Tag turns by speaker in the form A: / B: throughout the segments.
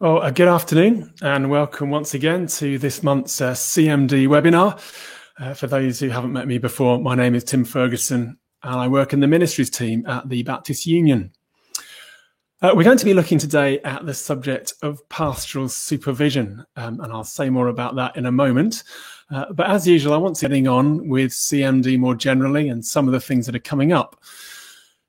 A: Well, good afternoon and welcome once again to this month's CMD webinar. For those who haven't met me before, my name is Tim Ferguson and I work in the ministries team at the Baptist Union. We're going to be looking today at the subject of pastoral supervision, and I'll say more about that in a moment. But as usual, I want to get on with CMD more generally and some of the things that are coming up.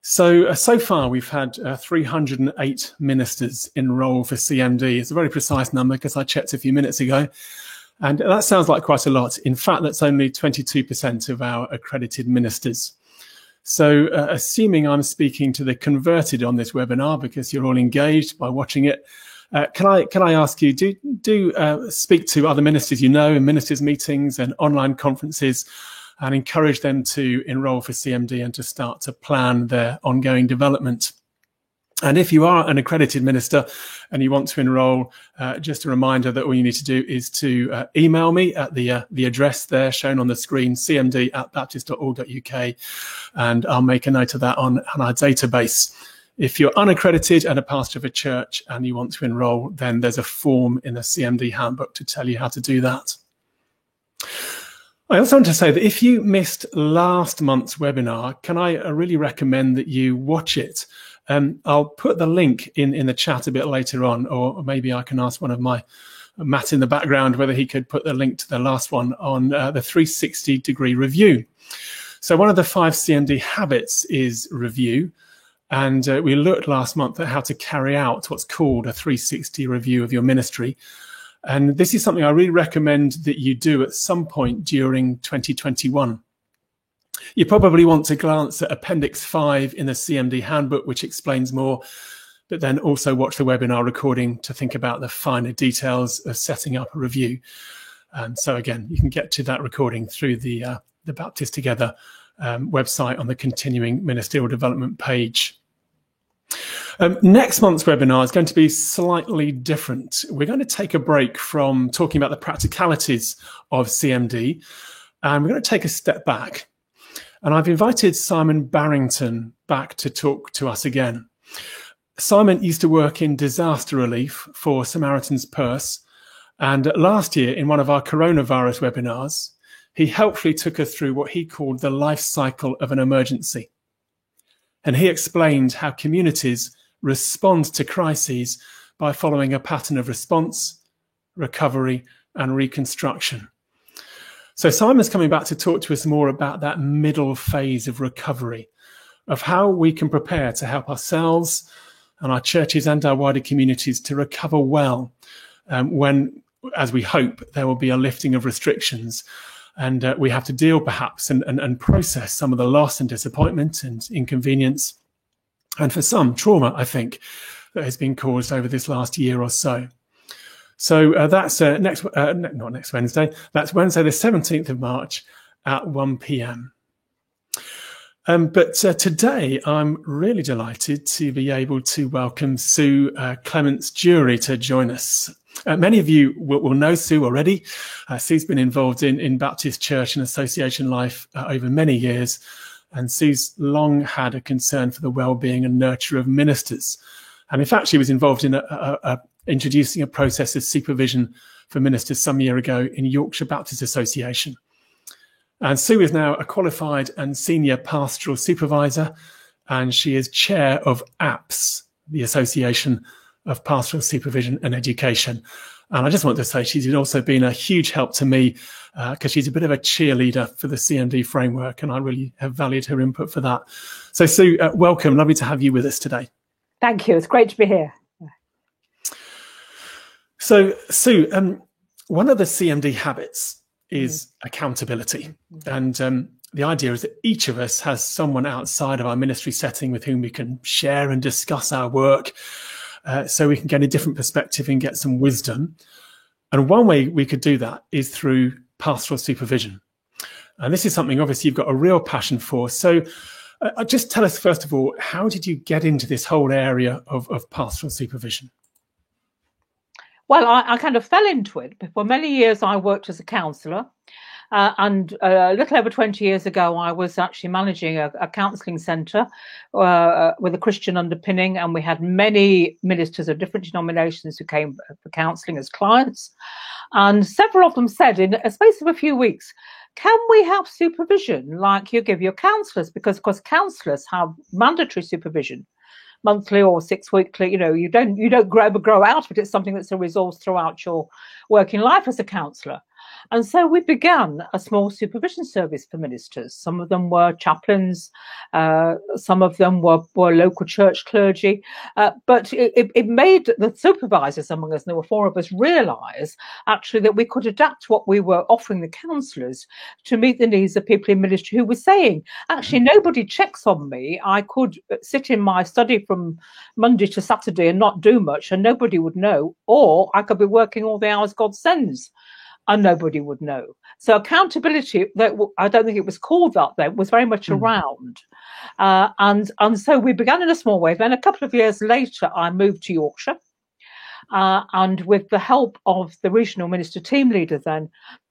A: So far we've had 308 ministers enroll for CMD. It's a very precise number because I checked a few minutes ago. And that sounds like quite a lot. In fact, that's only 22% of our accredited ministers. So assuming I'm speaking to the converted on this webinar because you're all engaged by watching it, can I ask you, do speak to other ministers you know in ministers' meetings and online conferences and encourage them to enroll for CMD and to start to plan their ongoing development. And if you are an accredited minister and you want to enroll, just a reminder that all you need to do is to email me at the address there shown on the screen, cmd@baptist.org.uk, and I'll make a note of that on our database. If you're unaccredited and a pastor of a church and you want to enroll, then there's a form in the CMD handbook to tell you how to do that. I also want to say that if you missed last month's webinar, can I really recommend that you watch it? I'll put the link in the chat a bit later on, or maybe I can ask one of my Matt in the background whether he could put the link to the last one on the 360-degree review. So one of the 5 CMD habits is review. And we looked last month at how to carry out what's called a 360 review of your ministry. And this is something I really recommend that you do at some point during 2021. You probably want to glance at Appendix 5 in the CMD handbook, which explains more, but then also watch the webinar recording to think about the finer details of setting up a review. So again, you can get to that recording through the Baptist Together website on the Continuing Ministerial Development page. Next month's webinar is going to be slightly different. We're going to take a break from talking about the practicalities of CMD, and we're going to take a step back. And I've invited Simon Barrington back to talk to us again. Simon used to work in disaster relief for Samaritan's Purse, and last year in one of our coronavirus webinars, he helpfully took us through what he called the life cycle of an emergency. And he explained how communities respond to crises by following a pattern of response, recovery, and reconstruction. So Simon's coming back to talk to us more about that middle phase of recovery, of how we can prepare to help ourselves and our churches and our wider communities to recover well when, as we hope, there will be a lifting of restrictions. And we have to deal perhaps and process some of the loss and disappointment and inconvenience, and for some trauma, I think, that has been caused over this last year or so. So that's not next Wednesday, that's Wednesday the 17th of March at 1 p.m. But today I'm really delighted to be able to welcome Sue Clements-Jury to join us. Many of you will know Sue already. Sue's been involved in Baptist church and association life over many years, and Sue's long had a concern for the well-being and nurture of ministers. And in fact, she was involved in introducing a process of supervision for ministers some year ago in Yorkshire Baptist Association. And Sue is now a qualified and senior pastoral supervisor, and she is chair of APS, the Association of Pastoral Supervision and Education. And I just want to say she's also been a huge help to me because she's a bit of a cheerleader for the CMD framework, and I really have valued her input for that. So Sue, welcome. Lovely to have you with us today.
B: Thank you. It's great to be here.
A: So Sue, one of the CMD habits is accountability. And the idea is that each of us has someone outside of our ministry setting with whom we can share and discuss our work, so we can get a different perspective and get some wisdom. And one way we could do that is through pastoral supervision. And this is something obviously you've got a real passion for. So just tell us, first of all, how did you get into this whole area of pastoral supervision?
B: Well, I kind of fell into it. For many years, I worked as a counsellor. And a little over 20 years ago, I was actually managing a counselling centre with a Christian underpinning, and we had many ministers of different denominations who came for counselling as clients. And several of them said, in a space of a few weeks, can we have supervision like you give your counsellors? Because, of course, counsellors have mandatory supervision, monthly or 6 weekly. You don't grow out of it. It's something that's a resource throughout your working life as a counsellor. And so we began a small supervision service for ministers. Some of them were chaplains, some of them were local church clergy, but it made the supervisors among us, and there were 4 of us, realise actually that we could adapt what we were offering the counsellors to meet the needs of people in ministry who were saying, actually, nobody checks on me. I could sit in my study from Monday to Saturday and not do much, and nobody would know, or I could be working all the hours God sends, and nobody would know. So accountability, I don't think it was called that then, was very much around. And so we began in a small way. Then a couple of years later, I moved to Yorkshire. And with the help of the regional minister team leader then,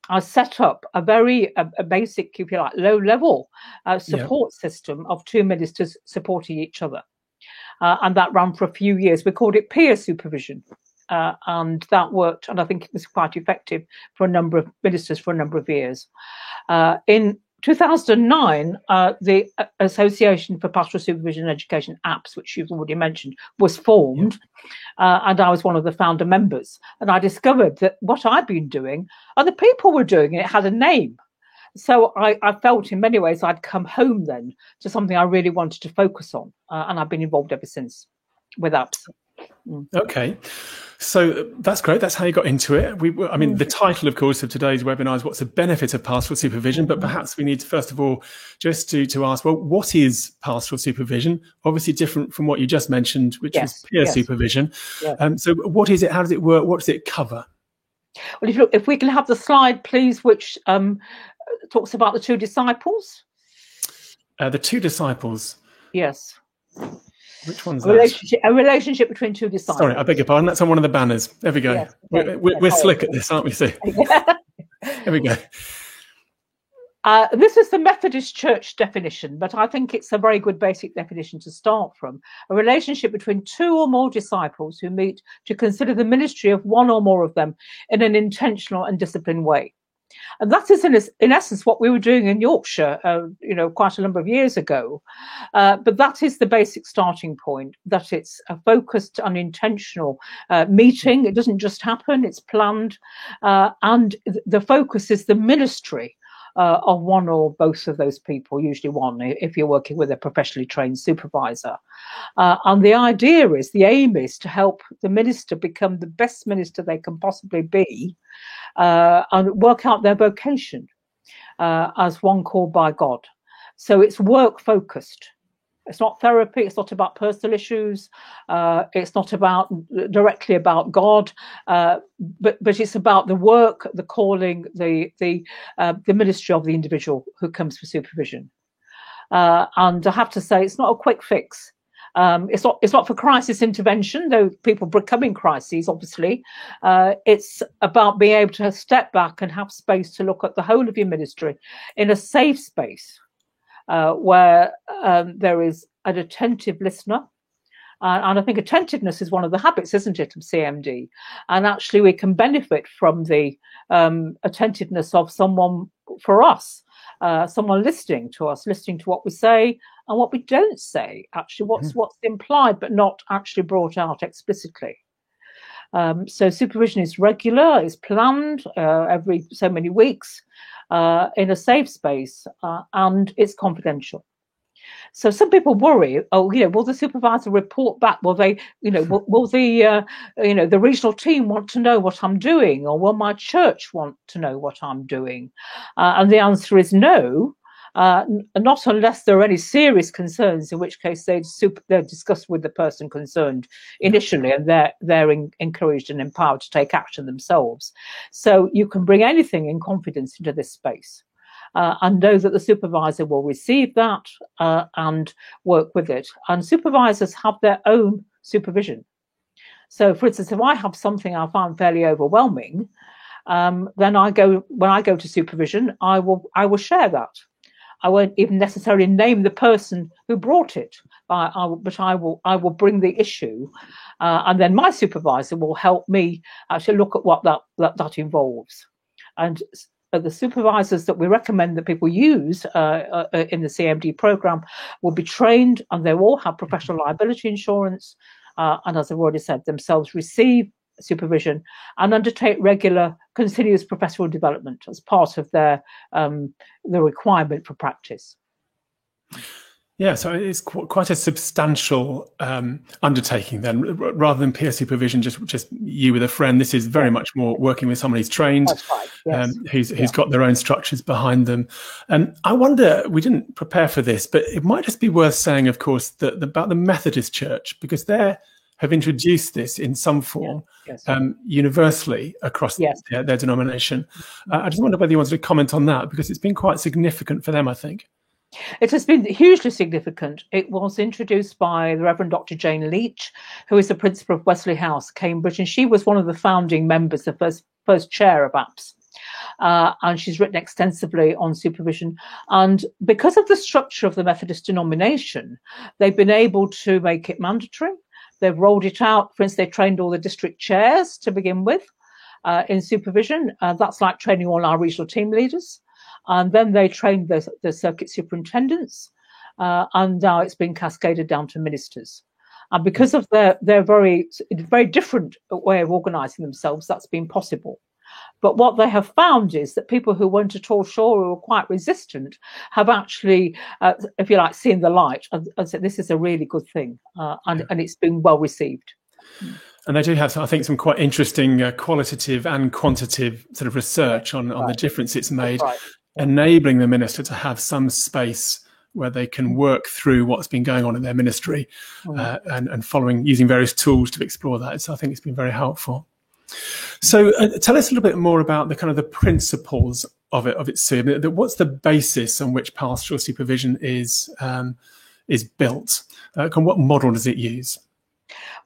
B: I set up a very basic, if you like, low-level support system of 2 ministers supporting each other. And that ran for a few years. We called it peer supervision. And that worked, and I think it was quite effective for a number of ministers for a number of years. In 2009, the Association for Pastoral Supervision and Education, APS, which you've already mentioned, was formed, and I was one of the founder members. And I discovered that what I'd been doing, other people were doing, and it had a name. So I felt in many ways I'd come home then to something I really wanted to focus on, and I've been involved ever since with APS.
A: Okay, so that's great. That's how you got into it. The title, of course, of today's webinar is "What's the benefit of pastoral supervision?" But perhaps we need to, first of all, just to ask, well, what is pastoral supervision? Obviously, different from what you just mentioned, which is peer supervision. Yes. So, what is it? How does it work? What does it cover?
B: Well, if we can have the slide, please, which talks about the 2 disciples.
A: The 2 disciples.
B: Yes.
A: Which one's that?
B: A relationship between 2 disciples.
A: Sorry, I beg your pardon. That's on one of the banners. There we go. Yes, we're slick at this, aren't we, Sue? There we go.
B: This is the Methodist Church definition, but I think it's a very good basic definition to start from. A relationship between 2 or more disciples who meet to consider the ministry of one or more of them in an intentional and disciplined way. And that is, in essence, what we were doing in Yorkshire, quite a number of years ago. But that is the basic starting point, that it's a focused and intentional meeting. It doesn't just happen, it's planned. And the focus is the ministry of one or both of those people, usually one, if you're working with a professionally trained supervisor. And the aim is to help the minister become the best minister they can possibly be, and work out their vocation as one called by God. So it's work focused. It's not therapy. It's not about personal issues. It's not directly about God, but it's about the work, the calling, the ministry of the individual who comes for supervision. And I have to say, it's not a quick fix. It's not for crisis intervention, though people become in crises, obviously. It's about being able to step back and have space to look at the whole of your ministry in a safe space, where there is an attentive listener. And I think attentiveness is one of the habits, isn't it, of CMD? And actually we can benefit from the attentiveness of someone for us, someone listening to us, listening to what we say and what we don't say, actually what's implied but not actually brought out explicitly. So supervision is regular, it's planned every so many weeks in a safe space, and it's confidential. So some people worry, will the supervisor report back? Will they, will the regional team want to know what I'm doing, or will my church want to know what I'm doing? And the answer is no. Not unless there are any serious concerns, in which case they're discussed with the person concerned initially, and they're encouraged and empowered to take action themselves. So you can bring anything in confidence into this space, and know that the supervisor will receive that and work with it. And supervisors have their own supervision. So, for instance, if I have something I find fairly overwhelming, then when I go to supervision, I will share that. I won't even necessarily name the person who brought it, but I will bring the issue, and then my supervisor will help me actually look at what that involves. And the supervisors that we recommend that people use in the CMD program will be trained, and they all have professional liability insurance, and as I've already said, themselves receive supervision and undertake regular continuous professional development as part of their the requirement for practice.
A: Yeah, so it's quite a substantial undertaking then, rather than peer supervision, just you with a friend. This is very much more working with someone who's trained,
B: That's right. Yes.
A: who's got their own structures behind them. I wonder, we didn't prepare for this, but it might just be worth saying, of course, that about the Methodist Church, because they have introduced this in some form universally across their denomination. I just wonder whether you wanted to comment on that, because it's been quite significant for them, I think.
B: It has been hugely significant. It was introduced by the Reverend Dr. Jane Leach, who is the principal of Wesley House, Cambridge, and she was one of the founding members, the first chair of APS. And she's written extensively on supervision. And because of the structure of the Methodist denomination, they've been able to make it mandatory. They've rolled it out. For instance, they trained all the district chairs to begin with in supervision. That's like training all our regional team leaders. And then they trained the circuit superintendents, and now it's been cascaded down to ministers. And because of their very different way of organising themselves, that's been possible. But what they have found is that people who weren't at all sure or were quite resistant have actually, if you like, seen the light and said, this is a really good thing, and it's been well received.
A: And they do have, I think, some quite interesting qualitative and quantitative sort of research on the difference it's made. Enabling the minister to have some space where they can work through what's been going on in their ministry, and using various tools to explore that. So I think it's been very helpful. So tell us a little bit more about the kind of the principles of it, Sue. What's the basis on which pastoral supervision is built? And what model does it use?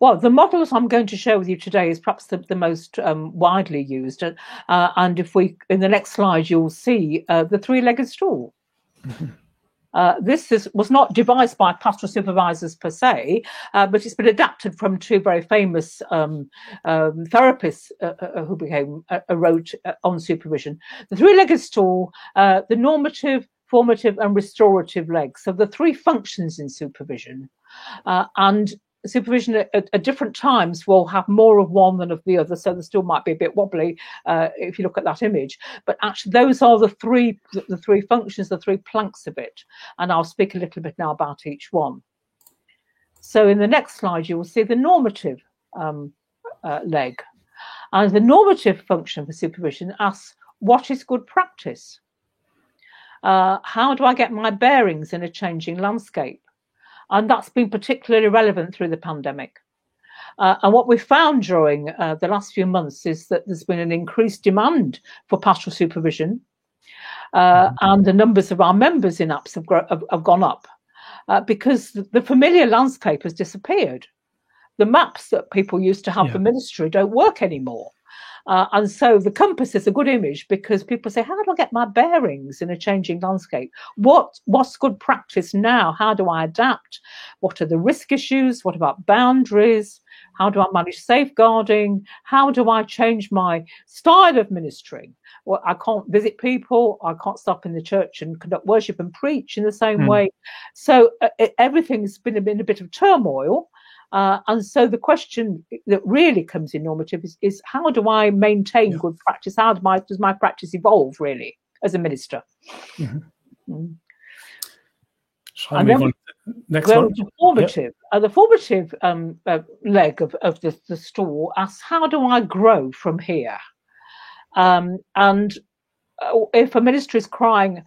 B: Well, the models I'm going to share with you today is perhaps the most widely used. And in the next slide, you'll see the three-legged stool. Mm-hmm. This was not devised by pastoral supervisors per se, but it's been adapted from two very famous therapists who wrote on supervision. The three-legged stool, the normative, formative, and restorative legs. So the three functions in supervision, and supervision at different times will have more of one than of the other, so the stool might be a bit wobbly if you look at that image. But actually, those are the three functions, the three planks of it, and I'll speak a little bit now about each one. So in the next slide, you will see the normative leg, and the normative function for supervision asks, what is good practice? How do I get my bearings in a changing landscape? And that's been particularly relevant through the pandemic. And what we've found during the last few months is that there's been an increased demand for pastoral supervision, and the numbers of our members in APS have gone up because the familiar landscape has disappeared. The maps that people used to have for ministry don't work anymore. And so the compass is a good image because people say, how do I get my bearings in a changing landscape? What's good practice now? How do I adapt? What are the risk issues? What about boundaries? How do I manage safeguarding? How do I change my style of ministry? Well, I can't visit people. I can't stop in the church and conduct worship and preach in the same way. So everything's been in a bit of turmoil. And so the question that really comes in normative is how do I maintain good practice? How does my practice evolve, really, as a minister?
A: Shall I move on to the next one?
B: The formative leg of the stool asks, how do I grow from here? And if a minister is crying,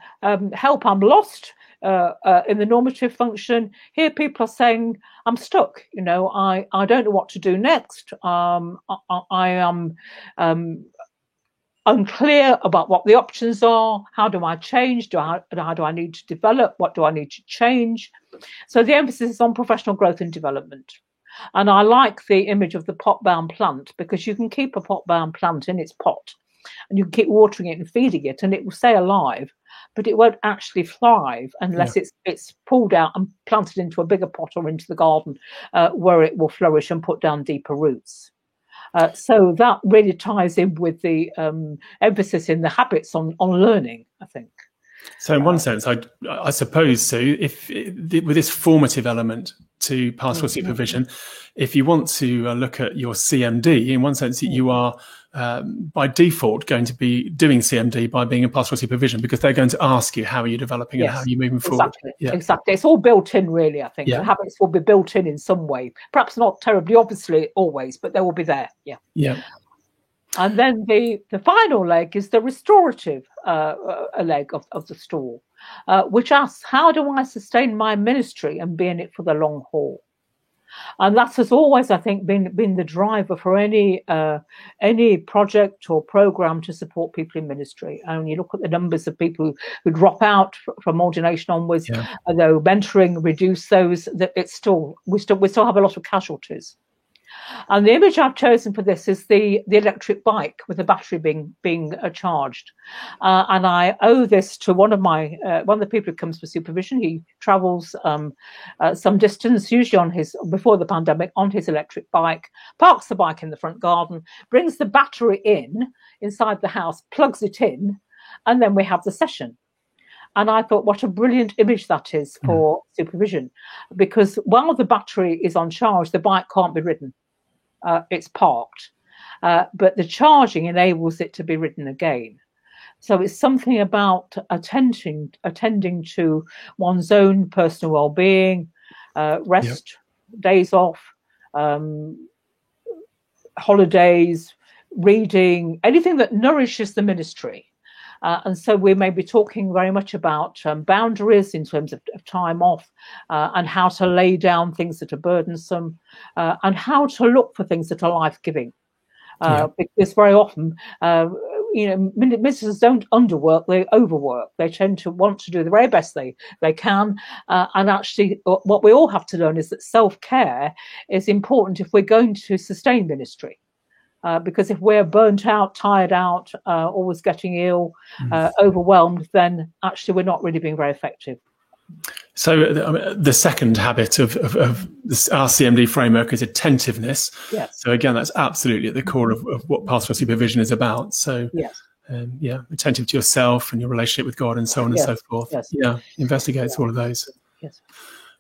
B: help, I'm lost, in the normative function, here people are saying, I'm stuck, I don't know what to do next. I am unclear about what the options are. How do I change? How do I need to develop? What do I need to change? So the emphasis is on professional growth and development. And I like the image of the pot-bound plant because you can keep a pot-bound plant in its pot and you can keep watering it and feeding it, and it will stay alive, but it won't actually thrive unless it's pulled out and planted into a bigger pot or into the garden, where it will flourish and put down deeper roots. So that really ties in with the emphasis in the habits on learning, I think.
A: So in one sense, I suppose, Sue, if with this formative element to pastoral supervision, if you want to look at your CMD, in one sense, you are by default going to be doing CMD by being in pastoral supervision, because they're going to ask you how are you developing and how are you moving forward.
B: Exactly. It's all built in, really, I think. The habits will be built in some way. Perhaps not terribly obviously always, but they will be there. Yeah. And then the final leg is the restorative leg of the stool, which asks, how do I sustain my ministry and be in it for the long haul? And that has always, I think, been the driver for any project or program to support people in ministry. And you look at the numbers of people who drop out from ordination onwards, though mentoring reduce those, that we still have a lot of casualties. And the image I've chosen for this is the electric bike with the battery being charged. And I owe this to one of the people who comes for supervision. He travels some distance, usually before the pandemic, on his electric bike, parks the bike in the front garden, brings the battery inside the house, plugs it in, and then we have the session. And I thought, what a brilliant image that is for supervision, because while the battery is on charge, the bike can't be ridden. It's parked, but the charging enables it to be ridden again. So it's something about attending to one's own personal well-being, rest, days off, holidays, reading, anything that nourishes the ministry. And so we may be talking very much about boundaries in terms of time off, and how to lay down things that are burdensome, and how to look for things that are life-giving. Because very often, ministers don't underwork, they overwork. They tend to want to do the very best they can. And actually, what we all have to learn is that self-care is important if we're going to sustain ministry. Because if we're burnt out, tired out, always getting ill, overwhelmed, then actually we're not really being very effective.
A: So the second habit of our CMD framework is attentiveness.
B: Yes.
A: So again, that's absolutely at the core of what pastoral supervision is about. So attentive to yourself and your relationship with God and so on and so forth.
B: Yes.
A: Investigates all of those.
B: Yes.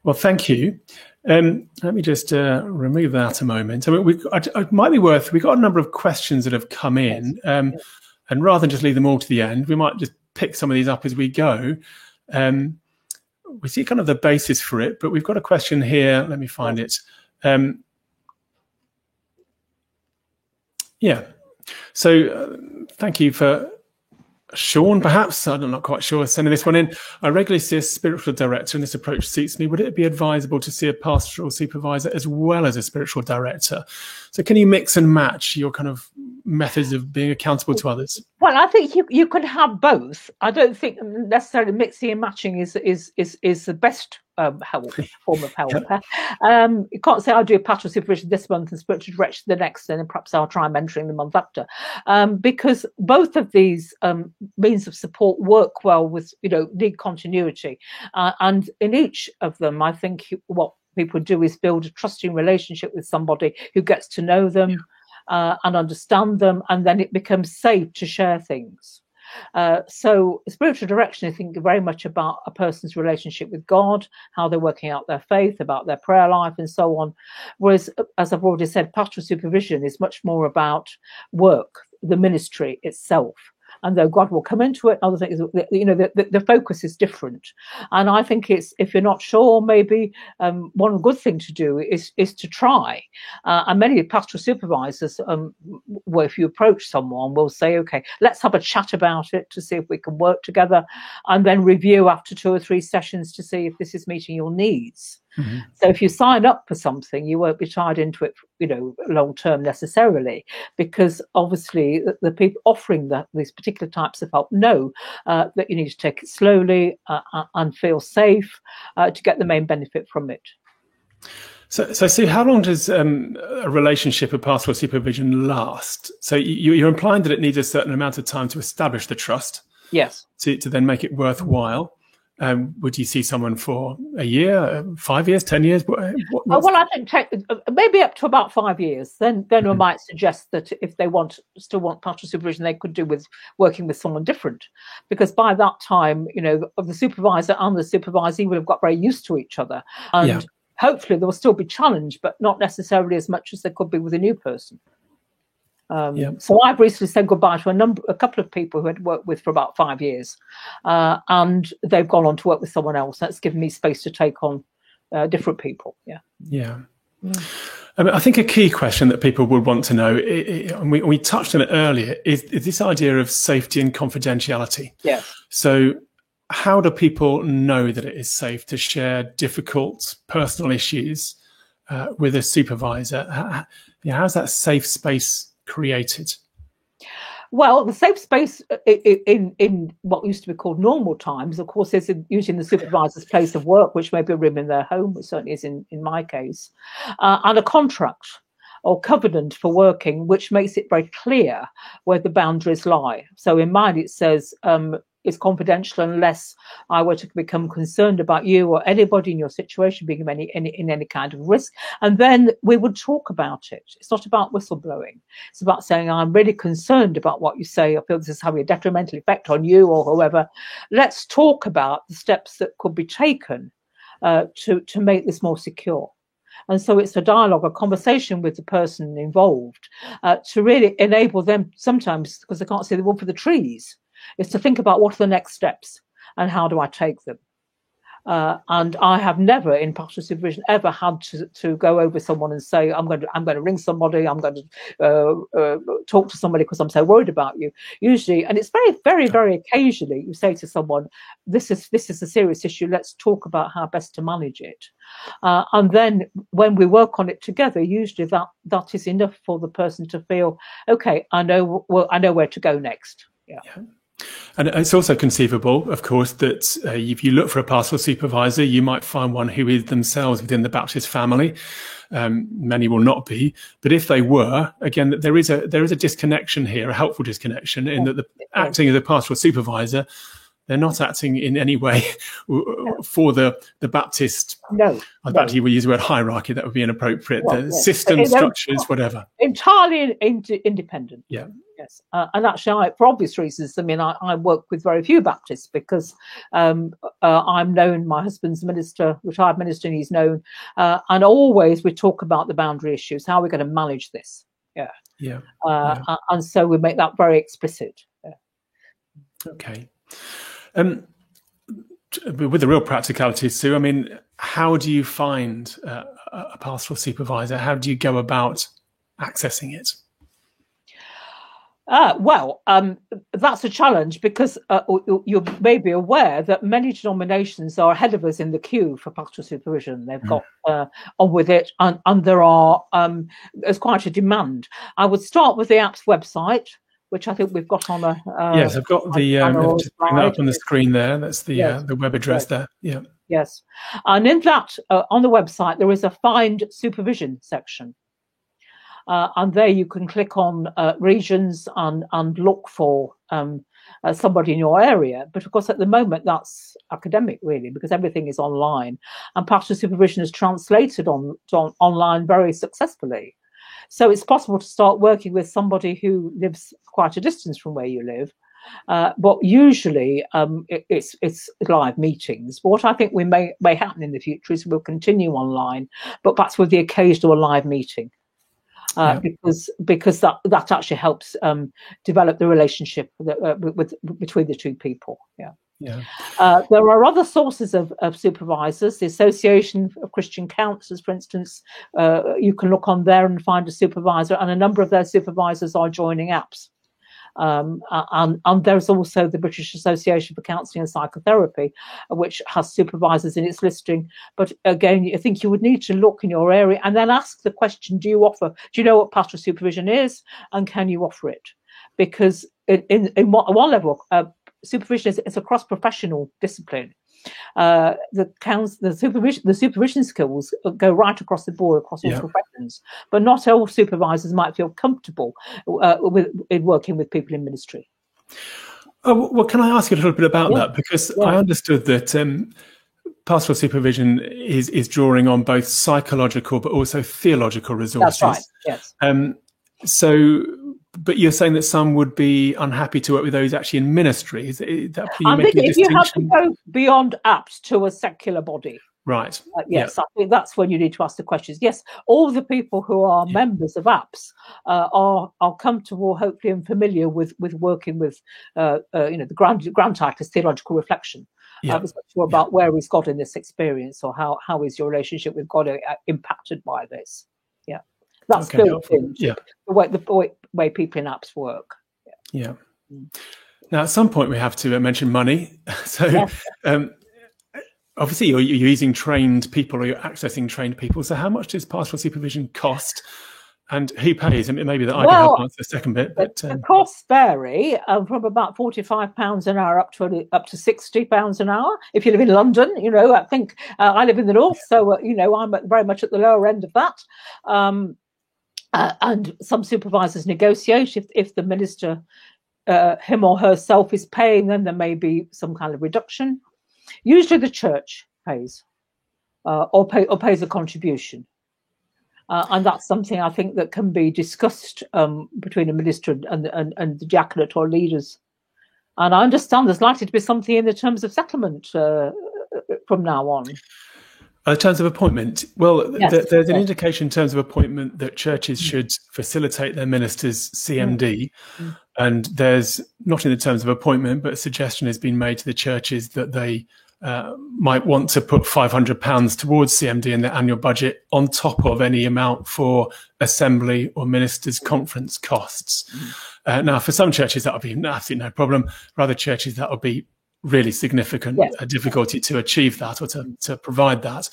A: Well, thank you. Let me just remove that a moment. I mean, it might be worth, we've got a number of questions that have come in, and rather than just leave them all to the end, we might just pick some of these up as we go. We see kind of the basis for it, but we've got a question here. Let me find it. So thank you for Sean, perhaps, I'm not quite sure, sending this one in. I regularly see a spiritual director and this approach suits me. Would it be advisable to see a pastoral supervisor as well as a spiritual director? So can you mix and match your kind of methods of being accountable to others?
B: Well, I think you could have both. I don't think necessarily mixing and matching is the best form of help. You can't say I'll do a pastoral supervision this month and spiritual direction the next, and then perhaps I'll try mentoring the month after, because both of these means of support work well with, need continuity, and in each of them, I think what people do is build a trusting relationship with somebody who gets to know them and understand them, and then it becomes safe to share things. So spiritual direction, I think, very much about a person's relationship with God, how they're working out their faith, about their prayer life and so on. Whereas, as I've already said, pastoral supervision is much more about work, the ministry itself. And though God will come into it, other things, the focus is different. And I think it's, if you're not sure, maybe one good thing to do is to try. And many pastoral supervisors, well, if you approach someone, will say, okay, let's have a chat about it to see if we can work together, and then review after 2 or 3 sessions to see if this is meeting your needs. Mm-hmm. So if you sign up for something, you won't be tied into it, long term necessarily, because obviously the people offering these particular types of help know that you need to take it slowly and feel safe to get the main benefit from it.
A: So Sue, how long does a relationship of pastoral supervision last? So you're implying that it needs a certain amount of time to establish the trust.
B: Yes.
A: To then make it worthwhile. Would you see someone for a year, 5 years, 10 years?
B: Well, I think maybe up to about 5 years. Then we might suggest that if they still want pastoral supervision, they could do with working with someone different, because by that time, the supervisor and the supervisee would have got very used to each other, and hopefully there will still be challenge, but not necessarily as much as there could be with a new person. So I've recently said goodbye to a couple of people who had worked with for about 5 years, and they've gone on to work with someone else. That's given me space to take on different people.
A: I think a key question that people would want to know, and we touched on it earlier, is this idea of safety and confidentiality.
B: Yes.
A: So how do people know that it is safe to share difficult personal issues with a supervisor? How's that safe space created?
B: Well, the safe space in what used to be called normal times, of course, is usually in the supervisor's place of work, which may be a room in their home, which certainly is in my case, and a contract or covenant for working, which makes it very clear where the boundaries lie. So in mine, it says it's confidential unless I were to become concerned about you or anybody in your situation being in any kind of risk. And then we would talk about it. It's not about whistleblowing. It's about saying, I'm really concerned about what you say. I feel this is having a detrimental effect on you or whoever. Let's talk about the steps that could be taken to make this more secure. And so it's a dialogue, a conversation with the person involved to really enable them sometimes, because they can't see the wood for the trees, is to think about what are the next steps and how do I take them. And I have never in pastoral supervision ever had to go over someone and say, I'm going to ring somebody, I'm going to talk to somebody because I'm so worried about you. Usually, and it's very, very, very occasionally, you say to someone, this is a serious issue, let's talk about how best to manage it. And then when we work on it together, usually that is enough for the person to feel, okay, I know where to go next. Yeah.
A: And it's also conceivable, of course, that if you look for a pastoral supervisor, you might find one who is themselves within the Baptist family. Many will not be, but if they were, again, there is a disconnection here, a helpful disconnection, in that acting as a pastoral supervisor, they're not acting in any way for the Baptist.
B: No.
A: Actually, we use the word hierarchy. That would be inappropriate. The system, structures, whatever. Entirely
B: independent.
A: Yeah.
B: Yes. And actually, for obvious reasons, I mean, I work with very few Baptists because I'm known, my husband's minister, retired minister, and he's known. And always we talk about the boundary issues. How are we going to manage this? And so we make that very explicit. Yeah.
A: Okay. With the real practicality, Sue, I mean, how do you find a pastoral supervisor? How do you go about accessing it?
B: That's a challenge because you may be aware that many denominations are ahead of us in the queue for pastoral supervision. They've got on with it, and there's quite a demand. I would start with the APS website, which I think we've got on a...
A: yes, I've got the... just bring that up on the screen there. That's the web address there. Yeah.
B: Yes. And in that, on the website, there is a Find Supervision section. And there you can click on regions and look for somebody in your area. But of course, at the moment, that's academic, really, because everything is online. And pastoral supervision is translated online very successfully. So it's possible to start working with somebody who lives quite a distance from where you live. But usually it's live meetings. But what I think may happen in the future is we'll continue online, but perhaps with the occasional live meeting. Because that actually helps develop the relationship between the two people. There are other sources of supervisors. The Association of Christian Counsellors, for instance, you can look on there and find a supervisor, and a number of their supervisors are joining APS. And there's also the British Association for Counselling and Psychotherapy, which has supervisors in its listing. But again, I think you would need to look in your area and then ask the question, do you know what pastoral supervision is, and can you offer it? Because in one level, supervision is a cross-professional discipline. The supervision skills go right across the board, across all professions, but not all supervisors might feel comfortable in working with people in ministry.
A: Oh, well, can I ask you a little bit about that? Because I understood that pastoral supervision is drawing on both psychological but also theological resources.
B: That's right, yes.
A: But you're saying that some would be unhappy to work with those actually in ministry. Is that
B: I think if you have to go beyond APS to a secular body,
A: right?
B: Yes, I think that's when you need to ask the questions. Yes, all the people who are members of APS are comfortable, hopefully, and familiar with working with the grand title is theological reflection. I was not sure about where is God in this experience, or how is your relationship with God impacted by this. Yeah, that's built into the way people in APS work.
A: Yeah. Now, at some point, we have to mention money. So, obviously, you're using trained people, or you're accessing trained people. So, how much does pastoral supervision cost, and who pays? I mean, maybe that I can help answer the second bit. But
B: the costs vary from about £45 an hour up to £60 an hour. If you live in London, I think I live in the north, so I'm very much at the lower end of that. And some supervisors negotiate if the minister, him or herself, is paying, then there may be some kind of reduction. Usually, the church pays or pays a contribution, and that's something I think that can be discussed between a minister and the diaconate or leaders. And I understand there's likely to be something in the terms of settlement from now on.
A: Terms of appointment. Well, there's an indication in terms of appointment that churches should facilitate their ministers' CMD. And there's, not in the terms of appointment, but a suggestion has been made to the churches that they might want to put £500 towards CMD in their annual budget on top of any amount for assembly or ministers' conference costs. Now, for some churches, that would be absolutely no problem. For other churches, that would be really significant difficulty to achieve that, or to provide that,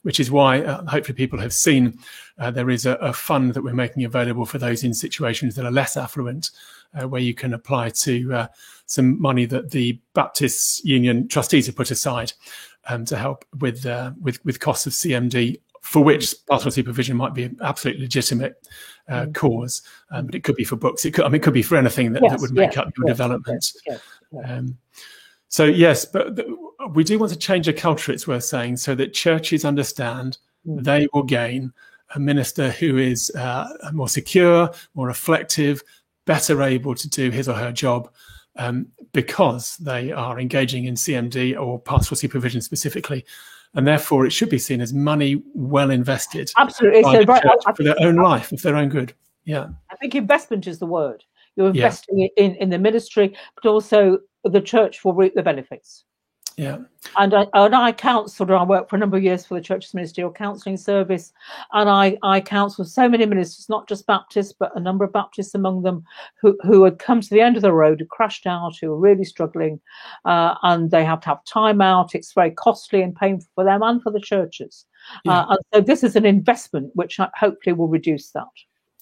A: which is why hopefully people have seen there is a fund that we're making available for those in situations that are less affluent, where you can apply to some money that the Baptist Union trustees have put aside to help with costs of CMD, for which pastoral supervision might be an absolutely legitimate cause, but it could be for books. It could be for anything that would make up your development. So yes, but we do want to change the culture, it's worth saying, so that churches understand they will gain a minister who is more secure, more reflective, better able to do his or her job, because they are engaging in CMD or pastoral supervision specifically. And therefore, it should be seen as money well invested.
B: Absolutely.
A: By the church for their own life, for their own good. Yeah.
B: I think investment is the word. You're investing in the ministry, but also the church will reap the benefits.
A: Yeah.
B: And I counselled, I worked for a number of years for the Church's Ministerial Counselling Service, and I counselled so many ministers, not just Baptists, but a number of Baptists among them, who had come to the end of the road, who crashed out, who were really struggling, and they have to have time out. It's very costly and painful for them and for the churches. And so this is an investment which hopefully will reduce that.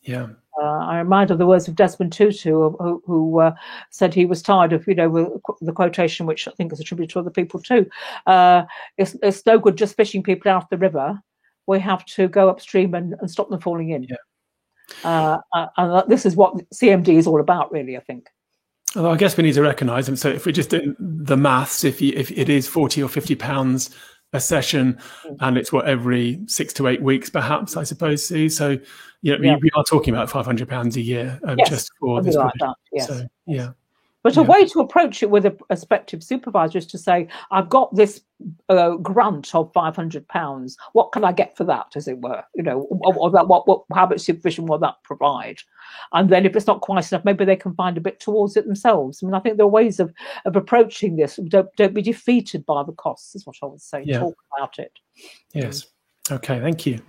A: Yeah.
B: I remind of the words of Desmond Tutu, who said he was tired of, the quotation, which I think is attributed to other people too. It's no good just fishing people out of the river. We have to go upstream and stop them falling in. Yeah. And this is what CMD is all about, really, I think.
A: Well, I guess we need to recognise them. So if we just do the maths, if it is £40 or £50 a session, and it's every 6 to 8 weeks, perhaps, I suppose, Sue. So, we are talking about £500 a year just for this.
B: Like that, yes.
A: So, yeah.
B: But a way to approach it with a prospective supervisor is to say, I've got this grant of £500. What can I get for that, as it were? How much supervision will that provide? And then if it's not quite enough, maybe they can find a bit towards it themselves. I mean, I think there are ways of approaching this. Don't be defeated by the costs, is what I would say. Talk about it.
A: Yes. Okay, thank you.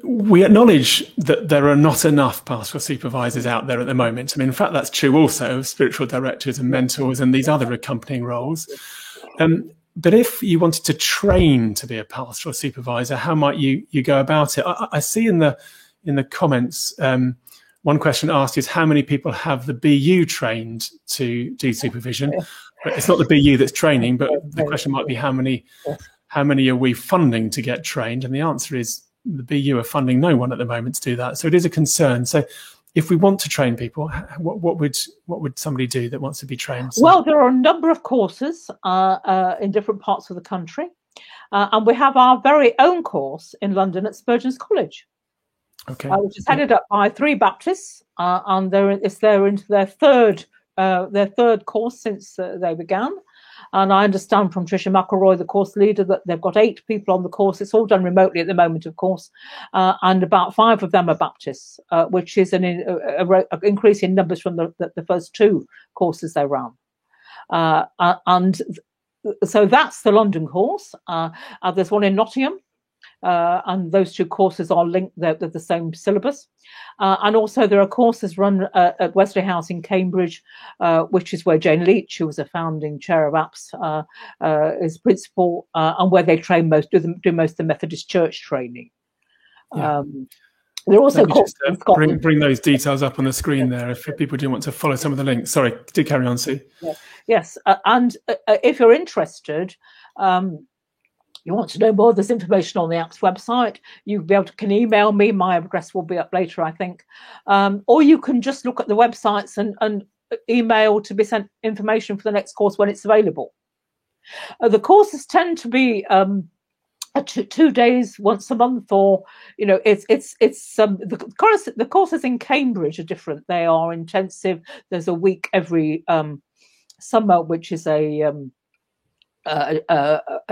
A: We acknowledge that there are not enough pastoral supervisors out there at the moment. I mean, in fact, that's true also of spiritual directors and mentors and these other accompanying roles. But if you wanted to train to be a pastoral supervisor, how might you go about it? I see in the comments one question asked is how many people have the BU trained to do supervision? But it's not the BU that's training, but the question might be how many are we funding to get trained? And the answer is the BU are funding no one at the moment to do that. So it is a concern. So if we want to train people, what would somebody do that wants to be trained? So,
B: well, there are a number of courses in different parts of the country. And we have our very own course in London at Spurgeon's College, which is headed up by 3 Baptists, and they're into their third course since they began. And I understand from Tricia McElroy, the course leader, that they've got 8 people on the course. It's all done remotely at the moment, of course, and about 5 of them are Baptists, which is an increase in numbers from the first 2 courses they ran. And so that's the London course. There's one in Nottingham, and those 2 courses are linked. They're the same syllabus. And also there are courses run at Wesley House in Cambridge, which is where Jane Leach, who was a founding chair of APS, is principal, and where they train do most of the Methodist Church training.
A: Yeah.
B: There are also
A: bring those details up on the screen there if people do want to follow some of the links. Sorry, do carry on, Sue.
B: Yes, and if you're interested, you want to know more, there's information on the APS website. You'll be able to can email me. My address will be up later, I think. Or you can just look at the websites and email to be sent information for the next course when it's available. The courses tend to be 2 days once a month, or the courses in Cambridge are different. They are intensive. There's a week every summer, which is a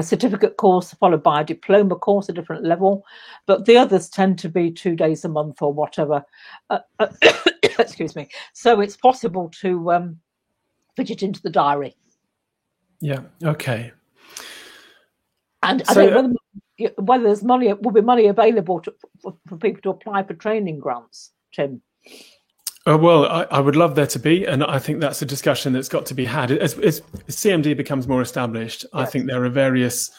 B: certificate course followed by a diploma course, a different level, but the others tend to be 2 days a month or whatever. Excuse me. So it's possible to fit it into the diary.
A: Yeah. Okay.
B: And I think whether there's money, will be money available for people to apply for training grants, Tim.
A: Well, I would love there to be, and I think that's a discussion that's got to be had. As CMD becomes more established, yes. I think there are various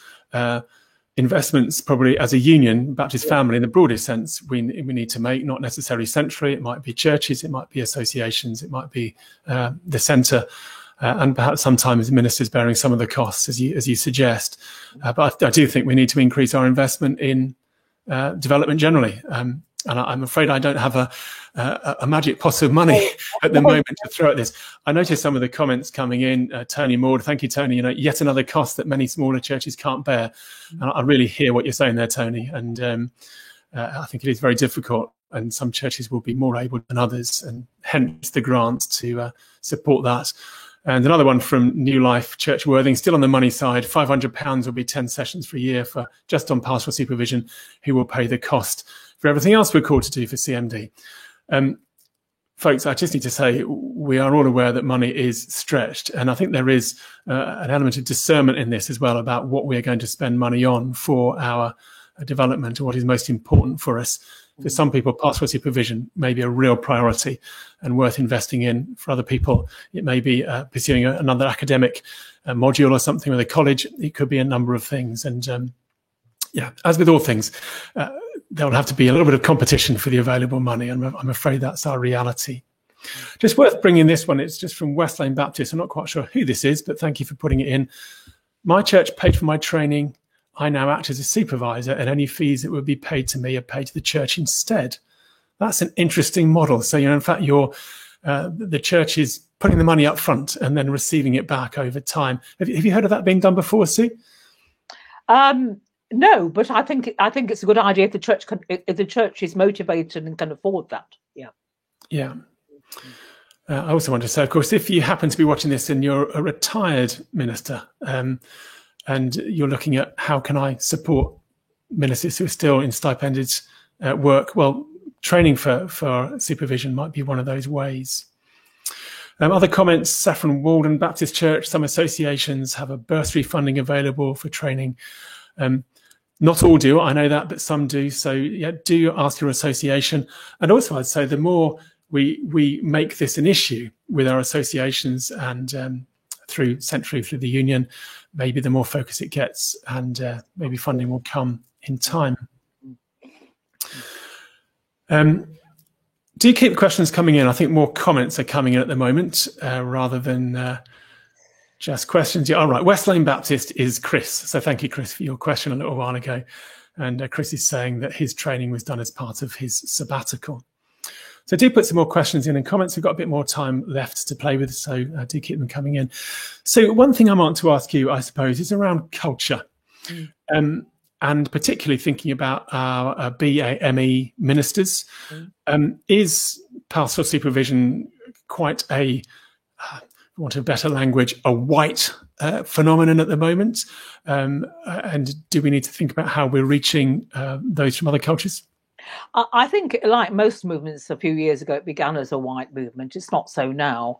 A: investments, probably as a union, Baptist family in the broadest sense, we need to make, not necessarily centrally. It might be churches, it might be associations, it might be the centre, and perhaps sometimes ministers bearing some of the costs, as you suggest. But I do think we need to increase our investment in development generally. And I'm afraid I don't have a magic pot of money at the moment to throw at this. I noticed some of the comments coming in. Tony Maud, thank you, Tony. Yet another cost that many smaller churches can't bear. And I really hear what you're saying there, Tony. And I think it is very difficult. And some churches will be more able than others, and hence the grant to support that. And another one from New Life Church Worthing, still on the money side, £500 will be 10 sessions for a year for just on pastoral supervision, who will pay the cost for everything else we're called to do for CMD. Folks, I just need to say we are all aware that money is stretched, and I think there is an element of discernment in this as well about what we're going to spend money on for our development and what is most important for us. For some people, pastoral supervision may be a real priority and worth investing in. For other people, it may be pursuing another academic module or something with a college. It could be a number of things. And as with all things, there will have to be a little bit of competition for the available money. And I'm afraid that's our reality. Just worth bringing this one. It's just from West Lane Baptist. I'm not quite sure who this is, but thank you for putting it in. My church paid for my training. I now act as a supervisor, and any fees that would be paid to me are paid to the church instead. That's an interesting model. So, in fact, the church is putting the money up front and then receiving it back over time. Have you heard of that being done before, Sue?
B: No, but I think it's a good idea if the church is motivated and can afford that. Yeah.
A: Yeah. I also want to say, of course, if you happen to be watching this and you're a retired minister, and you're looking at how can I support ministers who are still in stipended work, well, training for supervision might be one of those ways. Other comments, Saffron Walden Baptist Church, some associations have a bursary funding available for training. Not all do, I know that, but some do. So yeah, do ask your association. And also I'd say the more we make this an issue with our associations and centrally through the union, maybe the more focus it gets, and maybe funding will come in time. Do keep questions coming in. I think more comments are coming in at the moment rather than just questions. Yeah, all right. West Lane Baptist is Chris. So thank you, Chris, for your question a little while ago. And Chris is saying that his training was done as part of his sabbatical. So do put some more questions in and comments. We've got a bit more time left to play with, so do keep them coming in. So one thing I want to ask you, I suppose, is around culture. And particularly thinking about our BAME ministers. Is pastoral supervision quite a, for want of better language, a white phenomenon at the moment? And do we need to think about how we're reaching those from other cultures?
B: I think, like most movements a few years ago, it began as a white movement. It's not so now.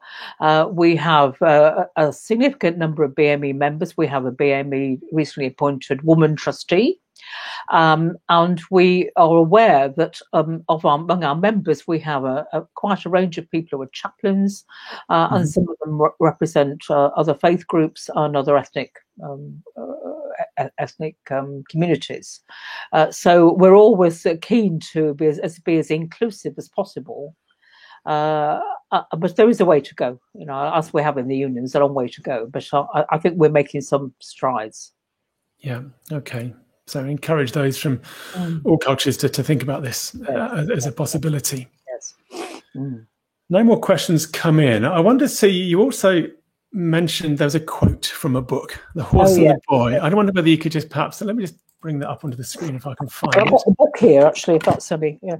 B: We have a significant number of BME members. We have a BME recently appointed woman trustee. And we are aware that among our members, we have quite a range of people who are chaplains, and some of them represent other faith groups and other ethnic communities. So we're always keen to be as inclusive as possible. But there is a way to go, as we have in the unions, a long way to go. But I think we're making some strides.
A: Yeah. Okay. So encourage those from all cultures to think about this as a possibility.
B: Yes.
A: No more questions come in. I wonder, see, you also mentioned there was a quote from a book, The Horse and the Boy. I wonder whether you could just perhaps, let me just bring that up onto the screen if I can find it.
B: I've got the book here, actually, if that's something. Yeah.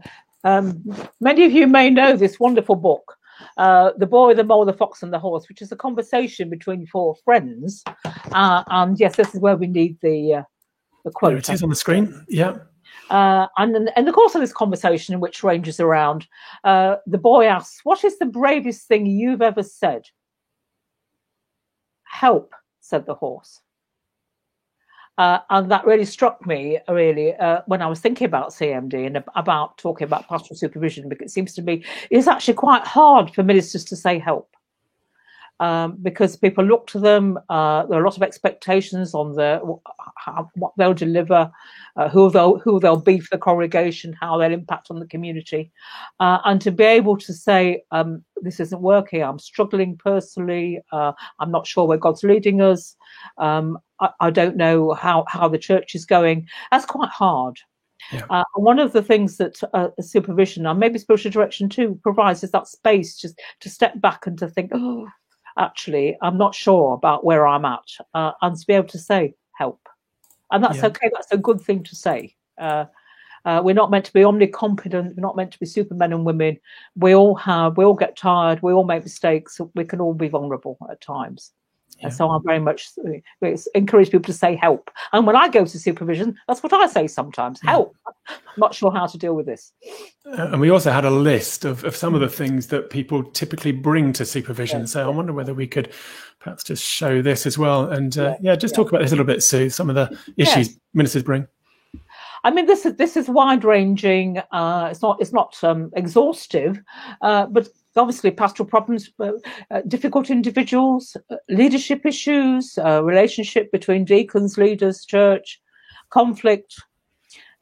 B: Many of you may know this wonderful book, The Boy, the Mole, the Fox and the Horse, which is a conversation between four friends. And yes, this is where we need the quote.
A: There it is on the screen. Yeah.
B: And in the course of this conversation, which ranges around, the boy asks, "What is the bravest thing you've ever said?" "Help," said the horse. And that really struck me, when I was thinking about CMD and about talking about pastoral supervision, because it seems to me it's actually quite hard for ministers to say help. Because people look to them, there are a lot of expectations on what they'll deliver, who they'll be for the congregation, how they'll impact on the community, and to be able to say, "This isn't working. I'm struggling personally. I'm not sure where God's leading us. I don't know how the church is going." That's quite hard. Yeah. One of the things that supervision, and maybe spiritual direction too, provides is that space just to step back and to think, "Oh, actually, I'm not sure about where I'm at," and to be able to say, "Help." And that's okay. That's a good thing to say. We're not meant to be omnicompetent. We're not meant to be supermen and women. We all get tired. We all make mistakes. We can all be vulnerable at times. Yeah. So I very much encourage people to say help. And when I go to supervision, that's what I say sometimes. Help. I'm not sure how to deal with this.
A: And we also had a list of some of the things that people typically bring to supervision. So I wonder whether we could perhaps just show this as well. And talk about this a little bit, Sue, some of the issues ministers bring.
B: I mean, this is wide-ranging. It's not exhaustive, but obviously pastoral problems, difficult individuals, leadership issues, relationship between deacons, leaders, church, conflict,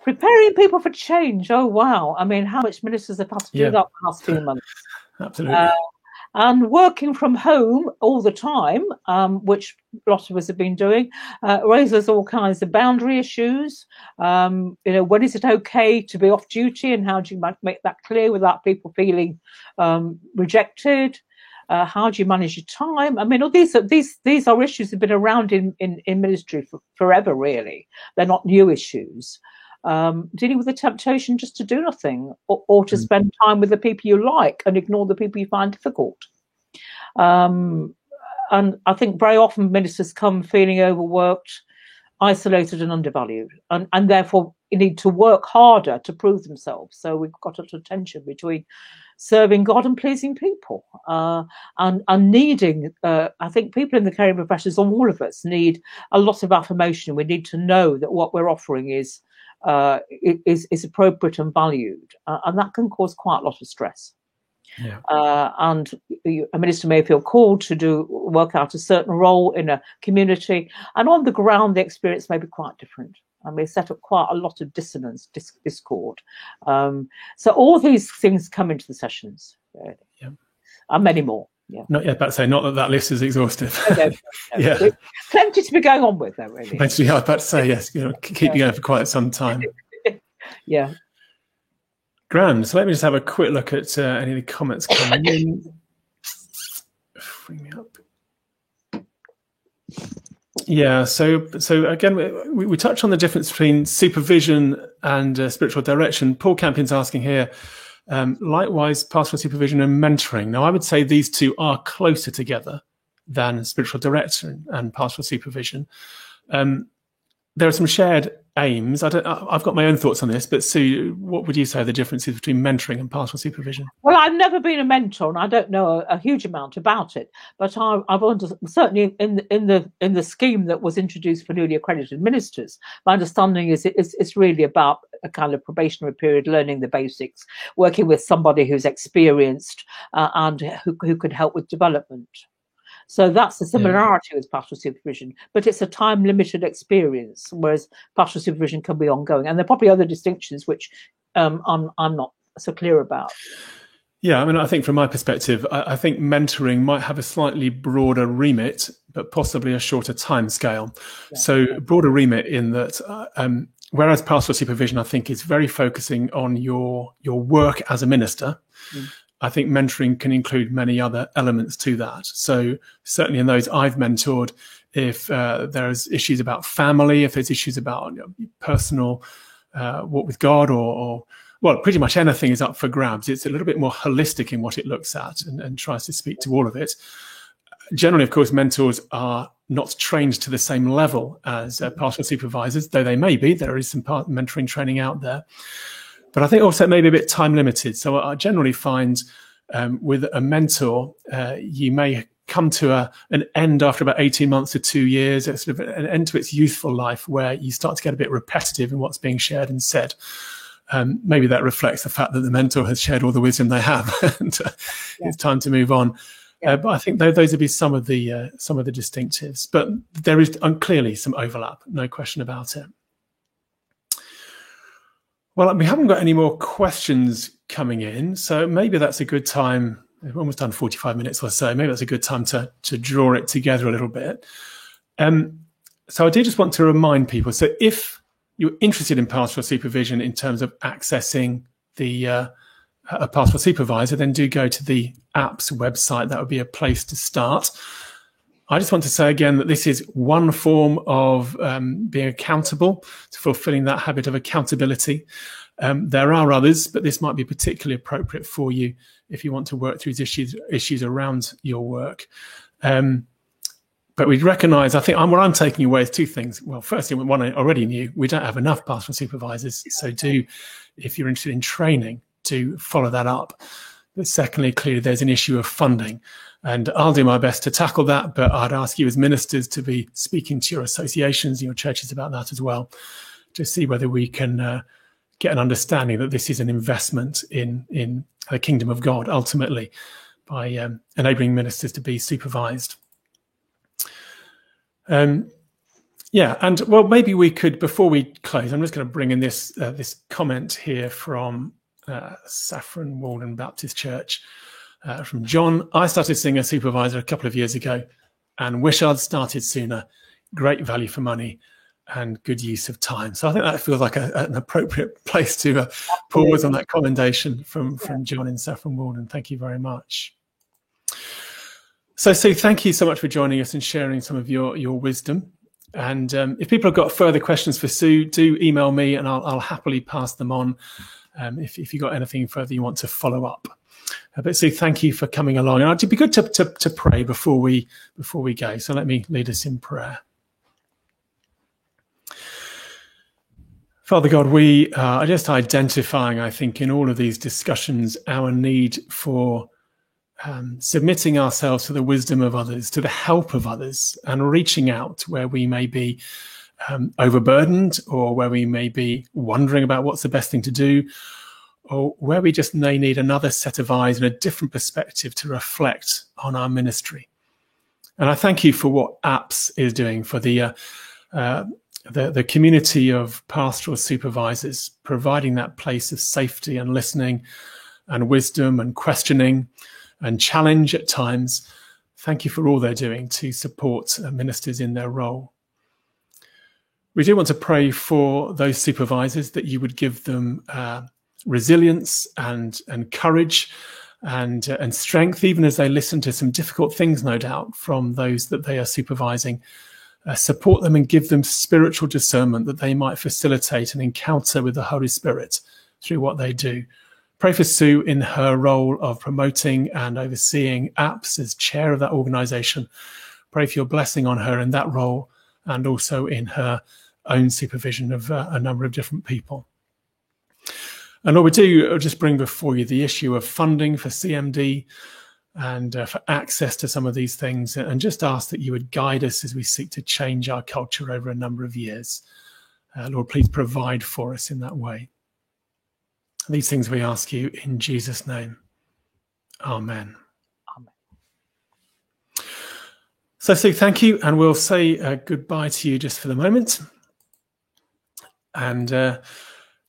B: preparing people for change. Oh, wow. I mean, how much ministers have had to do that the last few months?
A: Absolutely.
B: And working from home all the time, which a lot of us have been doing, raises all kinds of boundary issues. When is it okay to be off duty, and how do you make that clear without people feeling rejected? How do you manage your time? I mean, all these are issues that have been around in ministry forever. Really, they're not new issues. Dealing with the temptation just to do nothing, or to spend time with the people you like and ignore the people you find difficult. And I think very often ministers come feeling overworked, isolated and undervalued, and therefore need to work harder to prove themselves. So we've got a tension between serving God and pleasing people, and needing, I think people in the caring professions, all of us, need a lot of affirmation. We need to know that what we're offering is appropriate and valued, and that can cause quite a lot of stress. Yeah. And a minister may feel called to work out a certain role in a community, and on the ground the experience may be quite different. and we set up quite a lot of dissonance, discord. So all these things come into the sessions, really.
A: Yeah.
B: And many more. Yeah.
A: Not yet, but say not that list is exhaustive.
B: No.
A: Yeah.
B: Plenty to be going on with, though, really.
A: Basically, I was about to say, yes, keep you going for quite some time.
B: Yeah.
A: Grand. So let me just have a quick look at any of the comments coming in. Bring me up. Yeah, so again, we touched on the difference between supervision and spiritual direction. Paul Campion's asking here, likewise, pastoral supervision and mentoring. Now, I would say these two are closer together than spiritual direction and pastoral supervision. There are some shared aims. I've got my own thoughts on this, but Sue, what would you say are the differences between mentoring and pastoral supervision?
B: Well, I've never been a mentor, and I don't know a huge amount about it. But I've certainly in the scheme that was introduced for newly accredited ministers, my understanding is it's really about a kind of probationary period, learning the basics, working with somebody who's experienced and who can help with development. So that's the similarity with pastoral supervision, but it's a time-limited experience, whereas pastoral supervision can be ongoing. And there are probably other distinctions which I'm not so clear about.
A: Yeah, I mean, I think from my perspective, I think mentoring might have a slightly broader remit, but possibly a shorter time scale. Yeah. So broader remit in that, whereas pastoral supervision, I think, is very focusing on your work as a minister. Mm. I think mentoring can include many other elements to that. So certainly in those I've mentored, if there's issues about family, if there's issues about personal walk with God or well, pretty much anything is up for grabs. It's a little bit more holistic in what it looks at and tries to speak to all of it. Generally, of course, mentors are not trained to the same level as pastoral supervisors, though they may be. There is some mentoring training out there. But I think also it may be a bit time limited. So I generally find with a mentor, you may come to an end after about 18 months to 2 years. It's sort of an end to its youthful life where you start to get a bit repetitive in what's being shared and said. Maybe that reflects the fact that the mentor has shared all the wisdom they have and it's time to move on. But I think those would be some of the distinctives. But there is clearly some overlap, no question about it. Well, we haven't got any more questions coming in, so maybe that's a good time. We've almost done 45 minutes or so. Maybe that's a good time to draw it together a little bit. So I do just want to remind people, so if you're interested in pastoral supervision in terms of accessing a pastoral supervisor, then do go to the APPS website. That would be a place to start. I just want to say again that this is one form of being accountable, to fulfilling that habit of accountability. There are others, but this might be particularly appropriate for you if you want to work through issues around your work. But we recognise, I think what I'm taking away is two things. Well, firstly, one I already knew, we don't have enough pastoral supervisors. So if you're interested in training, to follow that up. But secondly, clearly there's an issue of funding. And I'll do my best to tackle that, but I'd ask you as ministers to be speaking to your associations and your churches about that as well, to see whether we can get an understanding that this is an investment in the kingdom of God, ultimately, by enabling ministers to be supervised. And well, maybe we could, before we close, I'm just going to bring in this comment here from Saffron Walden Baptist Church. From John, I started seeing a supervisor a couple of years ago and wish I'd started sooner. Great value for money and good use of time. So I think that feels like an appropriate place to pause on that commendation from John in Saffron Walden. Thank you very much. So Sue, thank you so much for joining us and sharing some of your wisdom. And if people have got further questions for Sue, do email me and I'll happily pass them on if you've got anything further you want to follow up. But Sue, thank you for coming along. And it'd be good to pray before we go. So let me lead us in prayer. Father God, we are just identifying, I think, in all of these discussions, our need for submitting ourselves to the wisdom of others, to the help of others, and reaching out where we may be overburdened, or where we may be wondering about what's the best thing to do, or where we just may need another set of eyes and a different perspective to reflect on our ministry. And I thank you for what APPS is doing, for the the community of pastoral supervisors, providing that place of safety and listening and wisdom and questioning and challenge at times. Thank you for all they're doing to support ministers in their role. We do want to pray for those supervisors, that you would give them resilience and courage and strength, even as they listen to some difficult things, no doubt, from those that they are supervising. Support them and give them spiritual discernment, that they might facilitate an encounter with the Holy Spirit through what they do. Pray for Sue in her role of promoting and overseeing APS as chair of that organisation. Pray for your blessing on her in that role, and also in her own supervision of a number of different people. And Lord, we do just bring before you the issue of funding for CMD and for access to some of these things, and just ask that you would guide us as we seek to change our culture over a number of years. Lord, please provide for us in that way. These things we ask you in Jesus' name. Amen.
B: Amen.
A: So, Sue, thank you, and we'll say goodbye to you just for the moment. And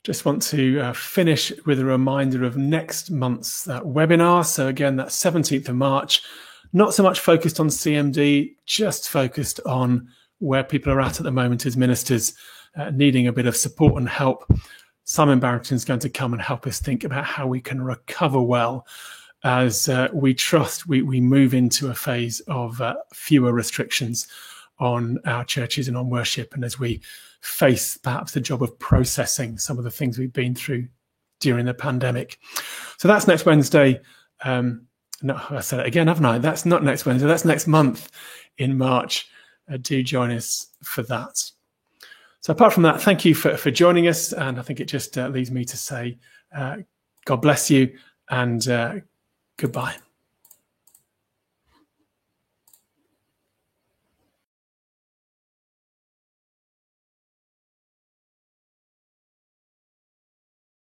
A: just want to finish with a reminder of next month's webinar. So again, that's 17th of March, not so much focused on CMD, just focused on where people are at the moment as ministers, needing a bit of support and help. Simon Barrington is going to come and help us think about how we can recover well as we trust we move into a phase of fewer restrictions on our churches and on worship, and as we face perhaps the job of processing some of the things we've been through during the pandemic. So that's next Wednesday. No, I said it again, haven't I? That's not next Wednesday. That's next month in March. Do join us for that. So apart from that, thank you for joining us. And I think it just leaves me to say, God bless you and goodbye.